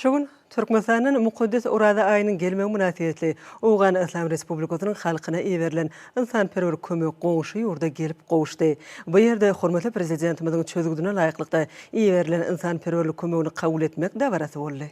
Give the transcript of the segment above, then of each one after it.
Şogun Türkmenistan'ın mukaddes urada ayının gelme münasebetli Oğan İslam Respublikasynyň halkyna eberilen insanperwer kömek goňşy ýurda gelip gowuşdy. Bu ýerde hormatly prezidentimiziň çözgüdüne laýyklykda eberilen insanperwerlik kömegini kabul etmek dabarasy boldy.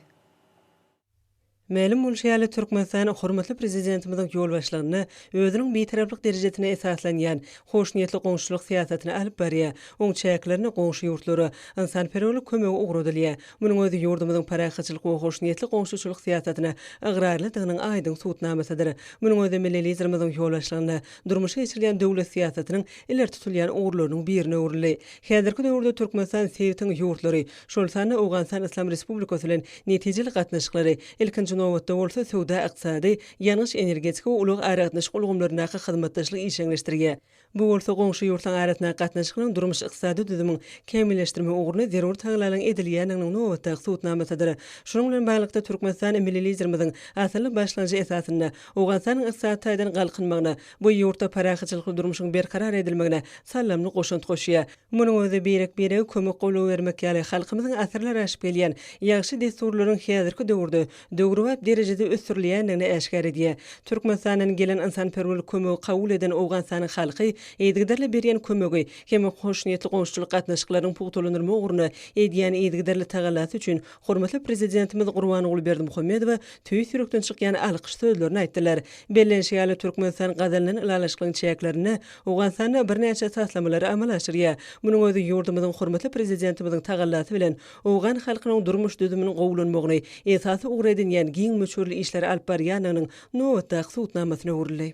Mälim bolşaýaly Türkmenistan hormatly prezidentimiziň ýol başlygyny özüniň beýtaraplyk derejesine esaslanýan hoş niýetli goňşuluk siýasatyny alyp barýar. Oň çäklerini goňşy ýurtlary insanperwerlik kömegi ugradylýar. Munyň özü ýurdumyzyň parahatçylyk we hoş niýetli goňşuçylyk siýasatyna agrarlydygynyň aýdyň suwtnamasydyr. Munyň özü millilizerimizin ýol başlygyny durmuşa geçirilýän döwlet siýasatynyň iler tutulýan ugurlarynyň birine ugruldy. Häzirki döwürde Türkmenistan sewitiň ýurtlary şol sany Owganistan İslam Respublikasy bilen netijeli gatnaşyklary ilkinji nowatda bolsa sowda ykdysady, ýanyş energetik we ulug aragatnaşyk ulgamlaryna hyzmatdaşlyk işleňleşdirýär. Bu bolsa goňşy ýurtlaryň arasyna gatnaşyklaryň durmuş ykdysady düzümüň kämilleşdirme ugruna zerur taýlaryň edilýäniniň nowatda suwtnamasydyr. Şonuň bilen baýlykda Türkmenistan millilizerimizin asly başlanjy esasyny Owganistanyň ykdysady taýdan galkynmagyna, bu ýurtda parahatçylyk durmuşyň berkarar edilmegine sallamly goşunt goşýar. Munyň özü berek kömek golu bermek ýaly halkymyzyň asyrlar aşyp gelýän ýagşy desturlaryň häzirki döwürde döwrüwap derejede ösürilýändigini eşkär edýär. Türkmenistanyň gelen insanperwerlik kömegi kabul eden Owganistanyň halky eýdigderle berýän kömegi hem hoş niýetli goňşuçylyk gatnaşyklaryň pugtulanyrymy ugruna edýän eýdigderle tagalasy üçin hormatly prezidentimiz Gurbanoğlu Berdimuhammedow tüý sürekden çykýan alkyş sözlerini aýtdylar. Bellenşýäli Türkmenistan gazalynyň ilalaşyklaryň çäklerini Owganistanyň birnäçe taslamlary amal aşyrýar. Munyň özü ýurdumyzyň hormatly prezidentimiziň tagalasy bilen Owgan halkynyň durmuş düzümini gowulanmagyny esasy ugradyn giň möçürli işleri alyp barýanynyň nowatda suwtnamasyna ugruldy.